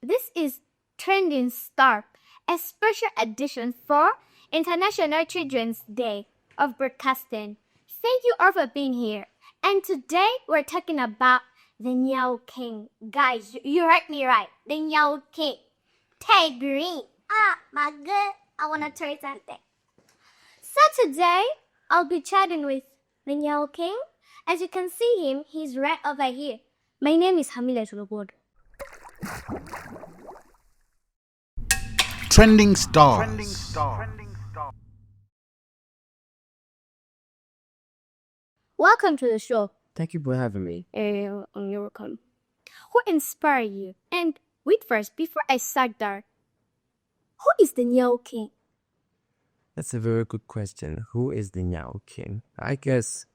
This is Trending Star, a special edition for International Children's Day of Broadcasting. Thank you all for being here. And today we're talking about the Nyao King. Guys, you heard me right. The Nyao King. Hey, Grin. My good. I want to try something. So today, I'll be chatting with the Nyao King. As you can see him, he's right over here. My name is Hamila Tulobod. Trending Stars. Welcome to the show. Thank you for having me. You're welcome. Who inspired you? And wait first, before I start there, who is the Nyao King? That's a very good question. Who is the Nyao King? I guess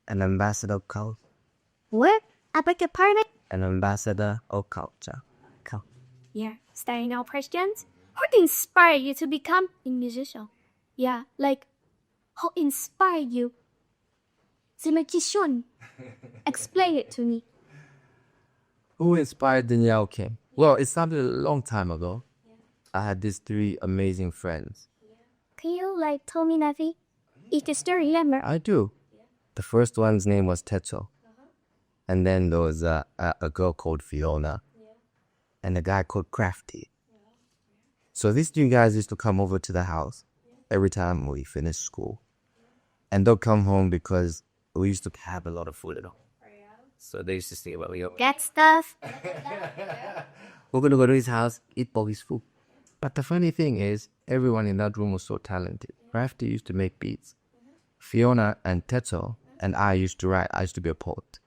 an ambassador of culture. What? I beg your pardon? An ambassador of culture. Yeah, starting our questions. Who inspired you to become a musician? Yeah, like, who inspired you? The magician. Explain it to me. Who inspired the Nyao King? Well, it started a long time ago. I had these three amazing friends. Can you, tell me nothing? If you still remember. I do. The first one's name was Techo. And then there was a girl called Fiona. And a guy called Crafty. So these two guys used to come over to the house every time we finished school. And they'll come home because we used to have a lot of food at home. So they used to say, well, Get stuff. we're going to go to his house, eat all his food. But the funny thing is, everyone in that room was so talented. Crafty used to make beats. Fiona and Teto and I used to write. I used to be a poet.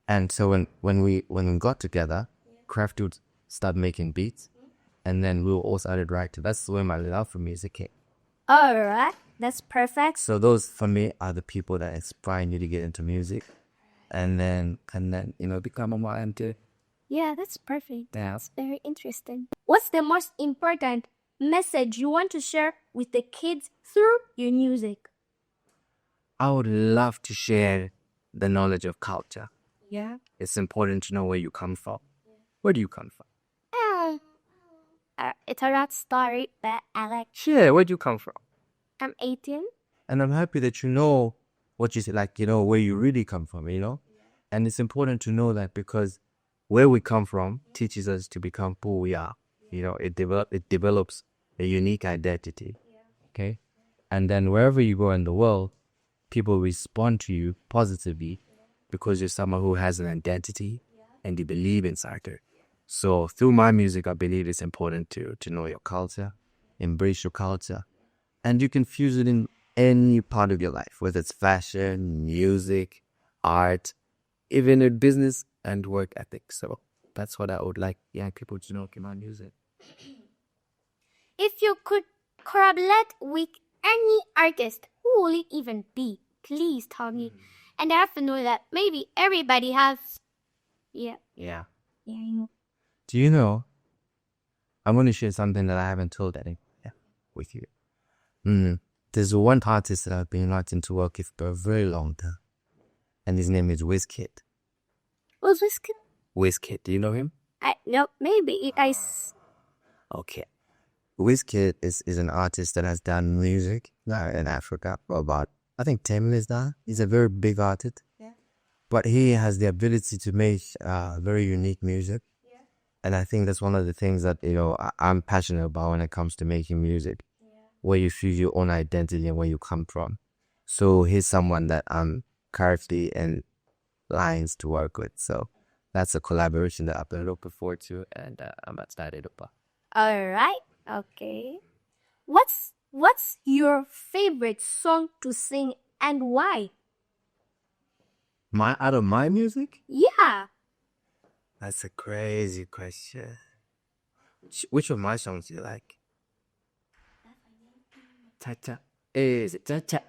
And so when we got together, Crafty would start making beats. And then we all started writing. That's where my love for music came. Alright, that's perfect. So those, for me, are the people that inspire me to get into music. And then become a volunteer. Yeah, that's perfect. Yeah. That's very interesting. What's the most important message you want to share with the kids through your music? I would love to share the knowledge of culture. Yeah. It's important to know where you come from. Where do you come from? It's a rough story, but I like. Sure, where do you come from? I'm 18. And I'm happy that you know what you say, where you really come from, And it's important to know that because where we come from teaches us to become who we are. It develops a unique identity. Okay? And then wherever you go in the world, people respond to you positively because you're someone who has an identity and they believe in it. So through my music, I believe it's important to know your culture, embrace your culture, and you can fuse it in any part of your life, whether it's fashion, music, art, even in business and work ethic. So that's what I would like young people to know about music. If you could collaborate with any artist, who will it even be? Please tell me. And I have to know that maybe everybody has. Yeah. Yeah. Yeah, I know. Do you know? I'm going to share something that I haven't told anyone with you. There's one artist that I've been wanting to work with for a very long time. And his name is Wizkid. What's Wizkid? Wizkid, do you know him? No, maybe. Okay. Wizkid is an artist that has done music in Africa for about, I think, 10 years now. He's a very big artist. Yeah. But he has the ability to make very unique music. Yeah. And I think that's one of the things that, I'm passionate about when it comes to making music. Yeah. Where you feel your own identity and where you come from. So he's someone that I'm currently in lines to work with. So that's a collaboration that I've been looking forward to and I'm excited about. Alright. Okay. What's your favorite song to sing and why? Out of my music? Yeah. That's a crazy question. Which of my songs do you like? Cha-cha. Is it cha-cha?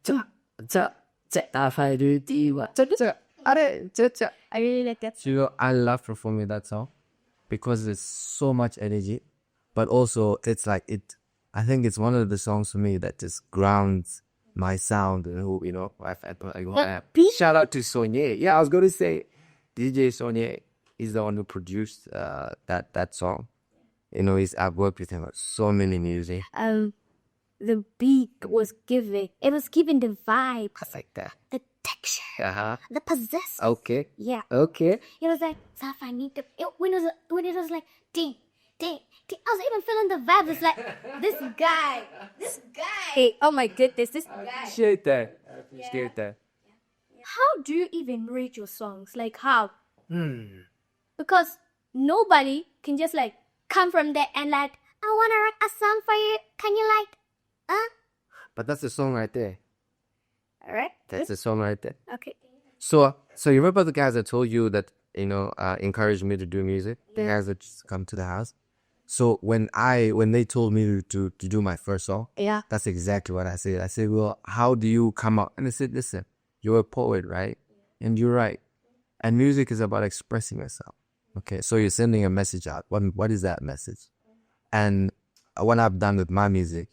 Cha-cha. I really like that. So I love performing that song because there's so much energy, but also I think it's one of the songs for me that just grounds my sound and who, shout out to Sonia. Yeah, I was going to say DJ Sonia. He's the one who produced that song. You know, I've worked with him on so many music. The beat was giving. It was giving the vibe, I like that. the texture, Uh-huh. the possessive. Okay. Yeah. Okay. It was like when it was like ding, ding, ding. I was even feeling the vibe. It's like this guy. Hey, oh my goodness, this guy. Appreciate that. I appreciate that. How do you even rate your songs? Like how? Because nobody can just like come from there and like, I wanna write a song for you. Can you like, But that's the song right there. all right. That's the song right there. Okay. So you remember the guys that told you that, encouraged me to do music? The guys that just come to the house. So when they told me to do my first song, Yeah. that's exactly what I said. I said, well, how do you come up? And they said, listen, you're a poet, right? And you're right. And music is about expressing yourself. Okay, so you're sending a message out. What is that message? And what I've done with my music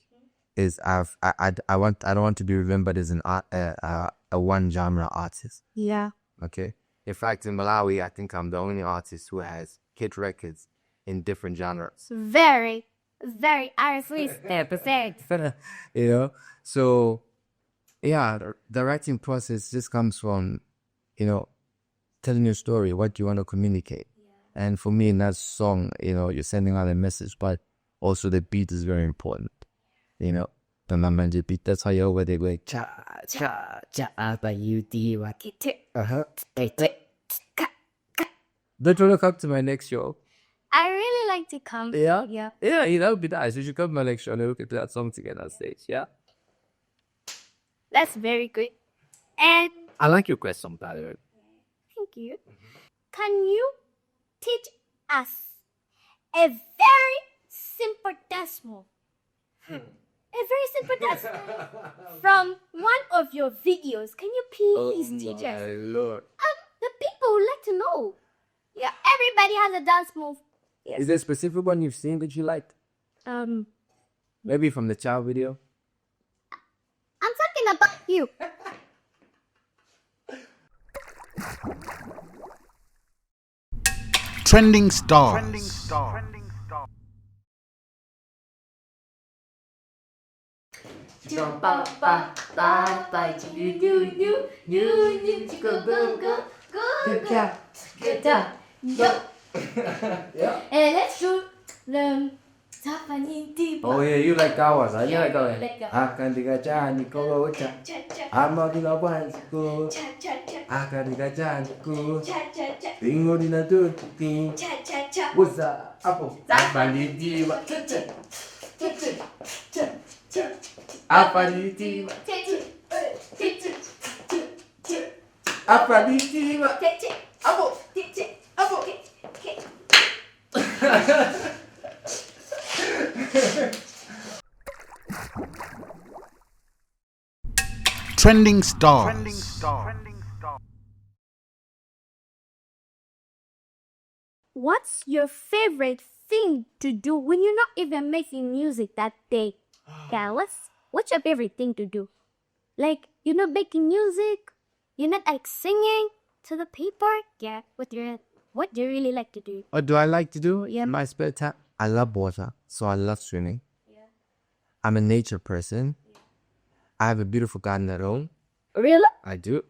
is I don't want to be remembered as a one genre artist. Yeah. Okay. In fact, in Malawi, I think I'm the only artist who has hit records in different genres. Very, very honestly, percent. You know, so yeah, the writing process just comes from, telling your story, what you want to communicate. And for me, in that song, you're sending out a message, but also the beat is very important. The Mamanja beat, that's how you over there going, cha, cha, cha, ba, you, di, wa. Uh-huh. Don't you want to come to my next show? I really like to come. Yeah? Yeah. Yeah, that would be nice. You should come to my next show and we can do that song together on stage, yeah? That's very good. And I like your question, by the way. thank you. Can you teach us a very simple dance move? A very simple dance move from one of your videos. Can you please teach us? Oh, my Lord. The people would like to know. Yeah, everybody has a dance move. Yeah. Is there a specific one you've seen that you liked? Maybe from the child video? I'm talking about you. Trending stars. And let's shoot them. Oh yeah, you like that one. You like that one. Like that. Akan digajaniku, ama dinawanku, akan digajaniku, bingo dinatuti, uza apa? Apa didiwa? Apa didiwa? Apa didiwa? Apa? Apa? Trending stars. What's your favorite thing to do when you're not even making music that day? Dallas, what's your favorite thing to do? Like, you're not making music? You're not like singing to the people? Yeah, what do you really like to do? What do I like to do? Yeah. In my spare time, I love water, so I love swimming. Yeah. I'm a nature person. Yeah. I have a beautiful garden at home. Really? I do.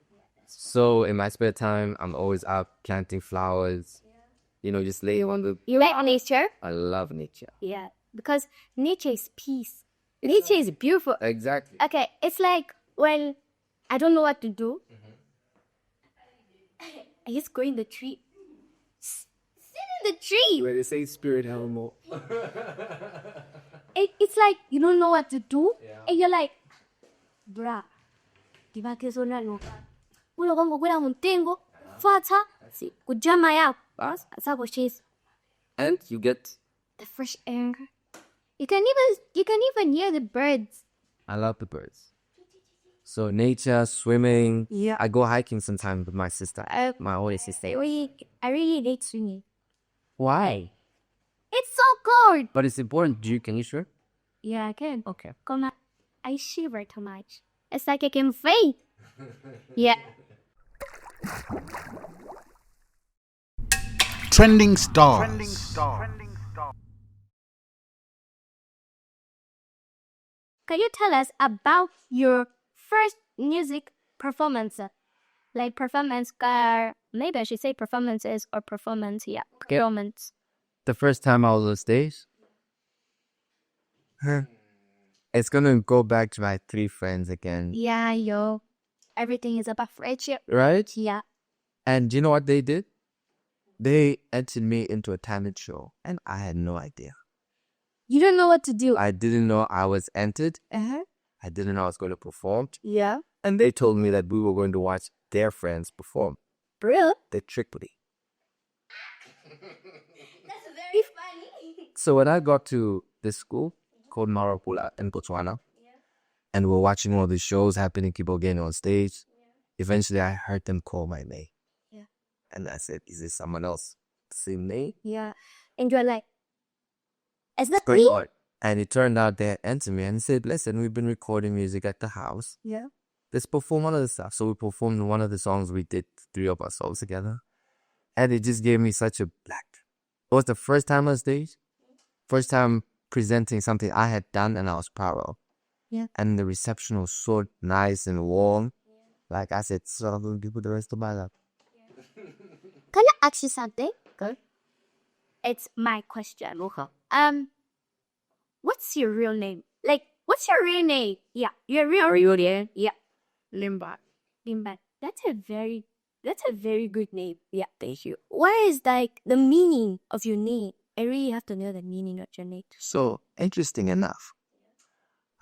So in my spare time, I'm always out planting flowers. Yeah. Just laying on the... You like nature? I love nature. Yeah, because nature is peace. Nature is beautiful. Exactly. Okay, it's like when I don't know what to do. I just go in the tree. Sit in the tree. Where they say spirit animal. It's like you don't know what to do. Yeah. And you're like, bruh, di ba che sono no? Quello come quella non tengo. Faccia. Sì, kujama ya. Bas, asabo cheese. And you get... The fresh air. You can even hear the birds. I love the birds. So nature, swimming. Yeah. I go hiking sometimes with my sister. My older sister. I really hate swimming. Why? It's so cold. But it's important. Can you sure? Yeah, I can. Okay. Come on. I shiver too much. It's like I can faint. Yeah. Trending stars. Can you tell us about your first music performance? Like performance, maybe I should say performances or performance, yeah. Performance. The first time I was on stage, it's gonna go back to my three friends again, Yeah, yo. Everything is about friendship. right? Yeah. And you know what they did? They entered me into a talent show, and I had no idea. You don't know what to do. I didn't know I was entered. Uh-huh. I didn't know I was going to perform. Yeah. And they told me that we were going to watch their friends perform. Real? They tricked me. That's very funny. So when I got to this school called Marapula in Botswana, and we're watching all these shows happening, people getting on stage, eventually I heard them call my name. Yeah. And I said, is this someone else? Same name? Yeah. And you're like, is that Great me? art. And it turned out they had entered me and said, listen, we've been recording music at the house. Yeah. Let's perform one of the stuff. So we performed one of the songs we did, three of us all together. And it just gave me such a black. It was the first time on stage. First time presenting something I had done and I was proud of. Yeah. And the reception was so nice and warm. Like I said, so I'm going to give it the rest of my life. Can I ask you something? Good. It's my question. Okay. What's your real name? Like, what's your real name? Yeah, your real name. Yeah, Limba. Limba. That's a very good name. Yeah, thank you. What is like the meaning of your name? I really have to know the meaning of your name. So, interesting enough,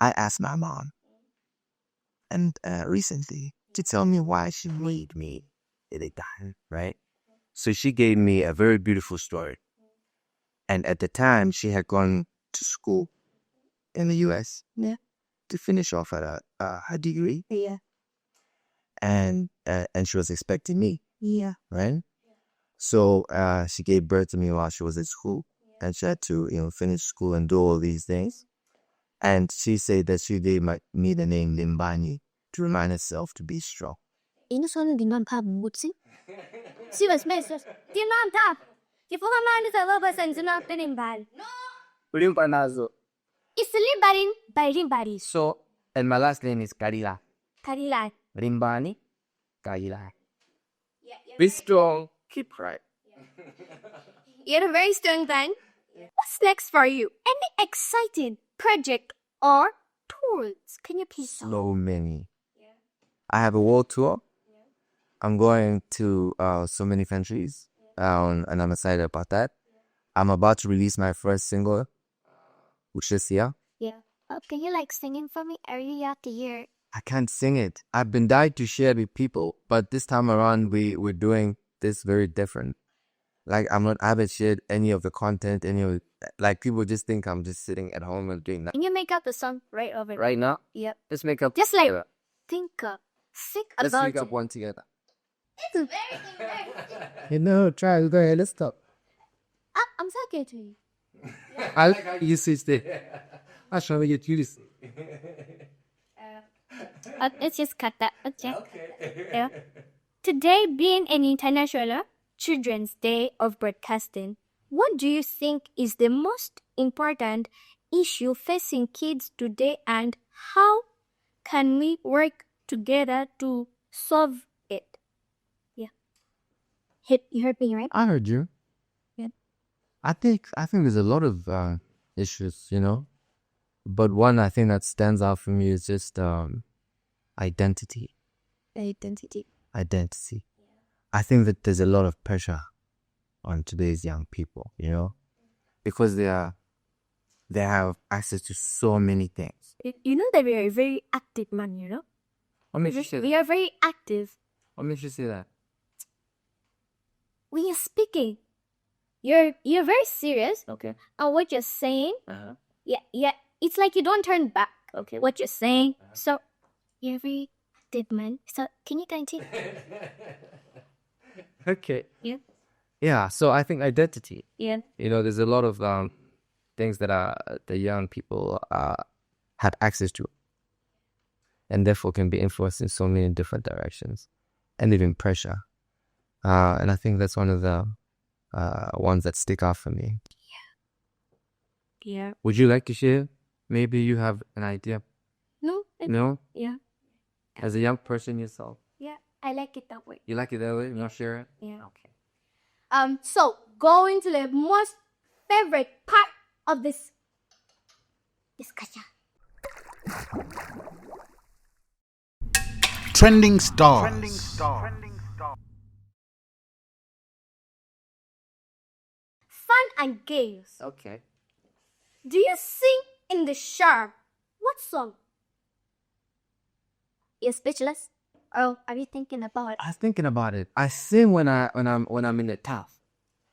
I asked my mom and recently to tell me why she made me Ilitan, right? So she gave me a very beautiful story. And at the time, she had gone to school in the US to finish off at her degree. Yeah. And she was expecting me, Yeah. right? So she gave birth to me while she was at school. And she had to, finish school and do all these things. And she said that she gave me the name Limbani to remind herself to be strong. 이누서는 니만 밥 못지? Serious message. 니만 밥. Difoka mali sa loba sa nzina penimbal. Limbanazo. It's limbarin by limbaris. So, and my last name is Karila. Karila. Limbani, Karila. Be strong, keep right. You're a very strong man. What's next for you? Any exciting project or tours? Can you please tell? So many. I have a world tour. I'm going to so many countries, and I'm excited about that. I'm about to release my first single, which is here. Yeah. Oh, can you like singing for me? I really have to hear. I can't sing it. I've been dying to share it with people, but this time around we're doing this very different. Like I haven't shared any of the content, like people just think I'm just sitting at home and doing that. Can you make up the song right over? Right now? Yep. Let's make up. Just like together. think Let's about make up it. one together. It's very Try. Go ahead. Let's stop. I'm talking to you. I like how you switched it. I'll show you to see. Let's just cut that. Okay. Yeah. Today being an International Children's Day of Broadcasting, what do you think is the most important issue facing kids today and how can we work together to solve it? Yeah. You heard me, right? I heard you. Yeah. I think there's a lot of issues, but one I think that stands out for me is just identity. Identity. I think that there's a lot of pressure on today's young people, because they have access to so many things. You know that we are a very active man, What makes you say We that? are very active. What makes you say that? When you're speaking, you're very serious. Okay. And what you're saying, Uh-huh. yeah, it's like you don't turn back. Okay. What you're saying. So you're very active man. So can you continue? Okay. Yeah. Yeah, so I think identity. Yeah. There's a lot of things that the young people had access to, and therefore can be influenced in so many different directions, and even pressure. And I think that's one of the ones that stick out for me. Yeah. Would you like to share? Maybe you have an idea. No? No? Yeah. As a young person yourself. Yeah. I like it that way. You like it that way? You not share it? Yeah. Okay. So going to the most favorite part of this discussion. Trending stars. Fun and games. Okay. Do you sing in the shower? What song? You're speechless? Oh, are you thinking about it? I was thinking about it. I sing when I'm in the tap.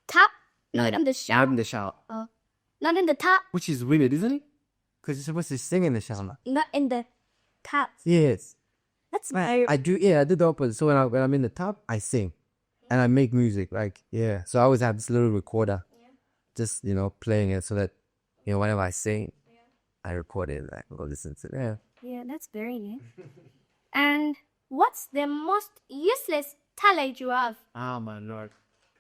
Tap? Not in the shower. I'm in the shower. Not in the tap. Which is weird, isn't it? Because you're supposed to sing in the shower. Not in the tap. Yes. That's very. I do the opposite. So when I'm in the tap, I sing. And I make music. So I always have this little recorder. Just, playing it so that, whenever I sing, I record it. I can go listen to it. Yeah, that's very neat. And what's the most useless talent you have? Oh my lord.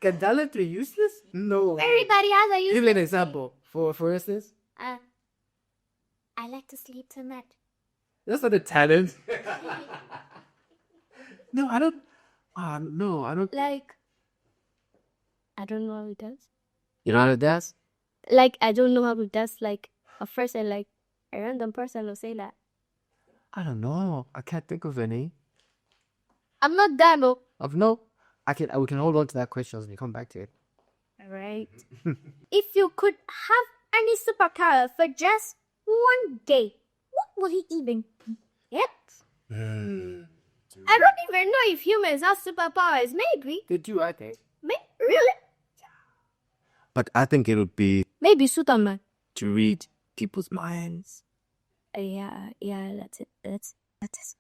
Can talent be useless? No. Everybody has a Give useless. me an example. For instance? I like to sleep too much. That's not a talent. No, I don't. No, I don't. Like, I don't know how it does. You know how to dance? Like, I don't know how it does. Like, a person, like, a random person will say that. I don't know. I can't think of any. I'm not done, though. No. We can hold on to that question as we come back to it. All right. If you could have any superpower for just one day, what would it even be? Yet? I don't even know if humans have superpowers. Maybe. They do, I think. Really? But I think it would be Maybe Superman. to read people's minds. Yeah, that's it. That's it.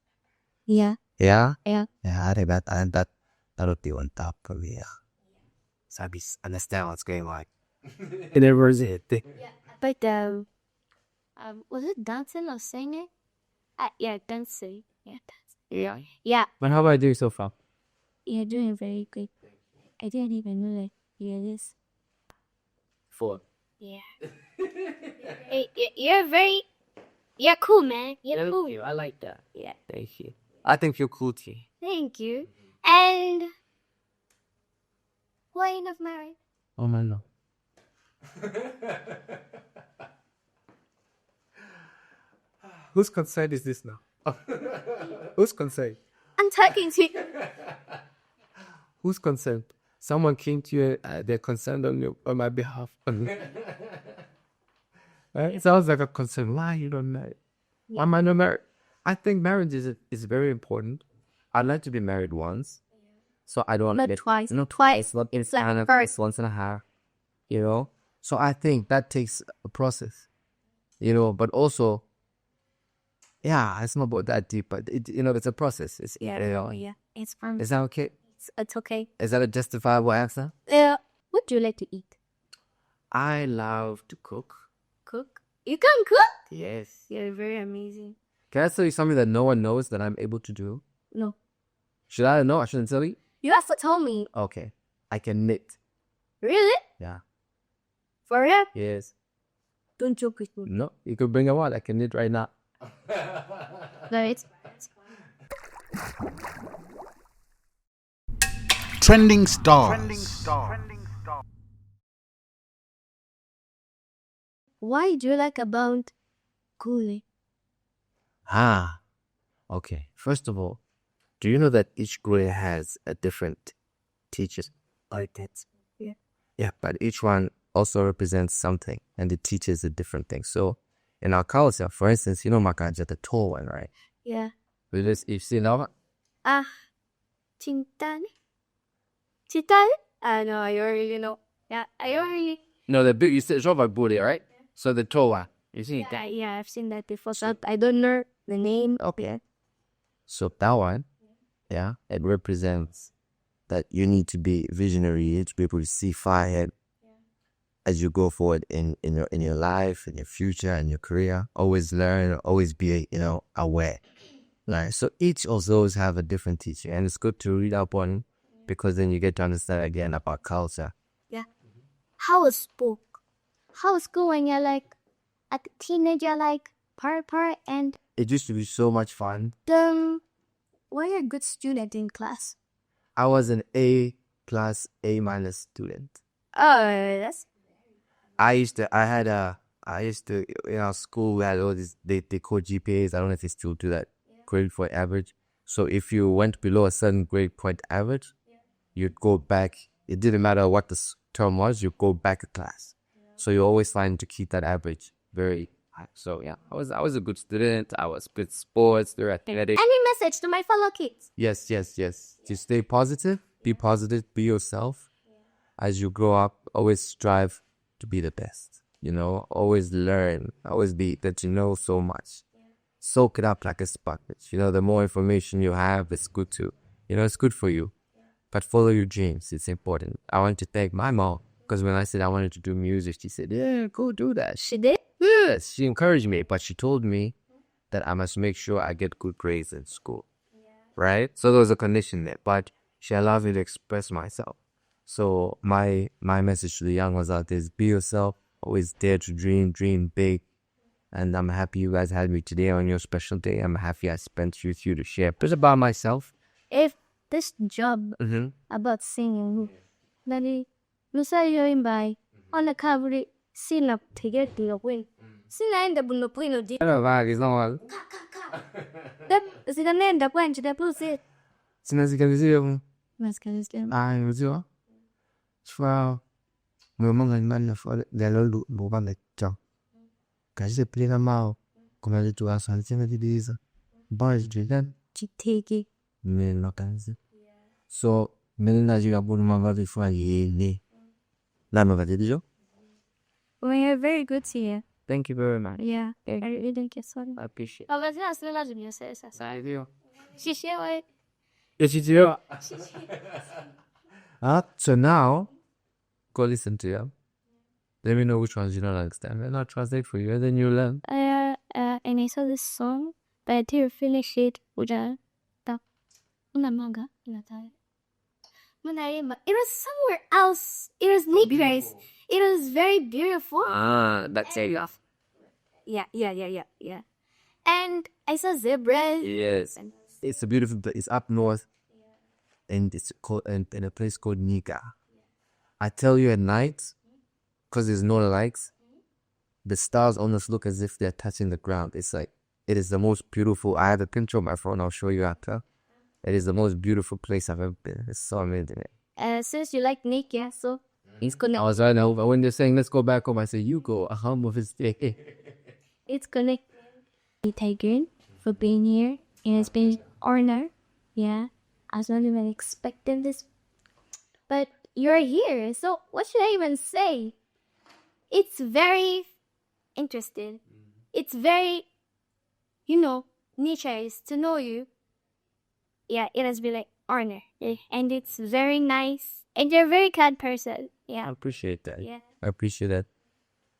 Yeah. Yeah? Yeah. Yeah, I think that would be on top for me. Yeah. So I understand what's going on. It never is it. But was it dancing or singing? Yeah, dancing. Yeah, dancing. Yeah, But how about I do so far? you're doing very good. I didn't even know that you're this. 4. Yeah. You're cool, man. You're cool. I like that. Yeah. Thank you. I think you're cool too. Thank you. And why you not married? Oh my no. Whose consent is this now? Whose consent? I'm talking to you. Whose consent? Someone came to you, they're concerned on my behalf. Right? It sounds like a concern. Why you don't marry? Why am I not married? I think marriage is very important. I'd like to be married once. So I don't Not get twice. No, Twice. Not It's like instant. first. It's once and a half. So I think that takes a process. But also, yeah, it's not about that deep, but it's a process. It's Yeah. It's fun. Is that okay? It's okay. Is that a justifiable answer? What do you like to eat? I love to cook. Cook? You can cook? Yes. You're very amazing. Can I tell you something that no one knows that I'm able to do? No. Should I know? I shouldn't tell you? You have to tell me. Okay. I can knit. Really? Yeah. For real? Yes. Don't joke with me. No, you could bring a one. I can knit right now. No, it's Trending stars. Why do you like about coolie? Okay. First of all, do you know that each grade has a different teachers? Like that. Yeah. Yeah, but each one also represents something, and the teaches a different thing. So, in our culture, for instance, Makanja, the tall one, right? Yeah. You've seen that one? Cintane? Cintane? No, I don't really know. Yeah, I don't really. No, the big, you said Jova Buri, right? So the tall one. You see that? Yeah, I've seen that before. So I don't know the name. Okay. So that one, yeah, it represents that you need to be visionary, to be able to see far ahead as you go forward in your life, in your future, in your career. Always learn, always be, aware. Right. So each of those have a different teacher, and it's good to read up on because then you get to understand again about culture. Yeah. how was school? How was school when you're like a teenager, like part and It used to be so much fun. were you a good student in class? I was an A plus A minus student. Oh, that's I used to, in our school, we had all these, they call GPAs. I don't know if they still do that, grade point average. So if you went below a certain grade point average, you'd go back. It didn't matter what the term was, you'd go back a class. So you're always trying to keep that average very high. So yeah, I was a good student. I was good sports, they're athletic. any message to my fellow kids? Yes. Just stay positive, be yourself. As you grow up, always strive to be the best. Always learn, always be that you know so much. Soak it up like a sponge. The more information you have, it's good too. It's good for you. But follow your dreams. It's important. I want to thank my mom because when I said I wanted to do music, she said, yeah, go do that. She did? Yes, she encouraged me, but she told me that I must make sure I get good grades in school. Right? So there was a condition there, but she allowed me to express myself. So my message to the young ones out there is be yourself, always dare to dream big. And I'm happy you guys had me today on your special day. I'm happy I spent with you to share a bit about myself. If this job about singing, then you say you're in by on the cover, sing up to get the win. Sing in the Bunopino deep. It's not That is the name that went to the pussy. Sinazikalizio. Mascarism. Unajua? Wow. Ngomong ngani for lelo luba lecho. Kaje plena mao. Kuma letu asante tena didiza. Boys driven. Chitiki. No kanzi. So, melina jiga bunu manga before yele. Lama vadijo. Well, you're very good here. Thank you very much. Yeah. I really get sorry. I appreciate Oh, but that's not as you say. Thank you. She So now, go listen to them. Let me know which ones you don't understand. And I'll translate for you, and then you learn. And I saw this song, but I didn't finish it. It was somewhere else. It was Negroes. It was very beautiful. That's it. Yeah. And I saw zebras. Yes. It's a beautiful place. It's up north. And it's called in a place called Nika. I tell you at night, because there's no lights, the stars almost look as if they're touching the ground. It's like, it is the most beautiful. I have a picture on my phone. I'll show you after. It is the most beautiful place I've ever been. It's so amazing. Since you like Nick, yeah, so it's connected. I was right now, but when they're saying, let's go back home, I say, you go. With his day. It's connected. Thank Grin for being here. And it's been an honor. Yeah. I was not even expecting this. But you're here. So what should I even say? It's very interesting. It's very, nature is to know you. Yeah, it has been like honor. And it's very nice. And you're a very kind person. Yeah. I appreciate that. Yeah. I appreciate that.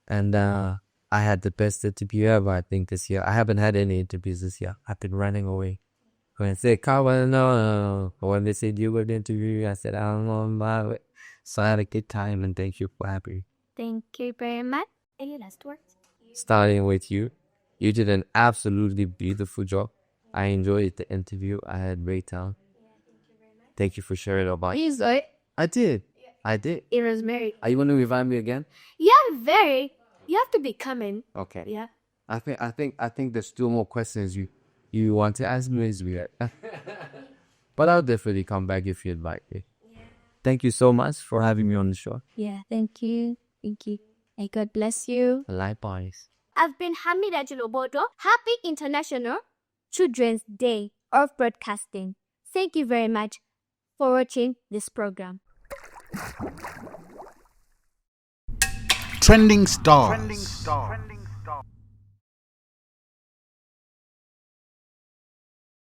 And I had the best interview ever, I think, this year. I haven't had any interviews this year. I've been running away. When I said, Carl, no. When they said you were the interview, I said, I don't know about it. So I had a good time, and thank you for having me. Thank you very much. Any last words? Starting with you. You did an absolutely beautiful job. I enjoyed the interview. I had great time. Thank you for sharing about it. Easy. I did. I did. It was very. Are you going to revive me again? Yeah, very. You have to be coming. Okay. Yeah. I think there's still more questions you want to ask me. Is weird. But I'll definitely come back if you invite me. Yeah. Thank you so much for having me on the show. Yeah, thank you. Thank you. And God bless you. Likewise. I've been Hamida Julobodo. Happy International Children's Day of Broadcasting. Thank you very much for watching this program. Trending stars.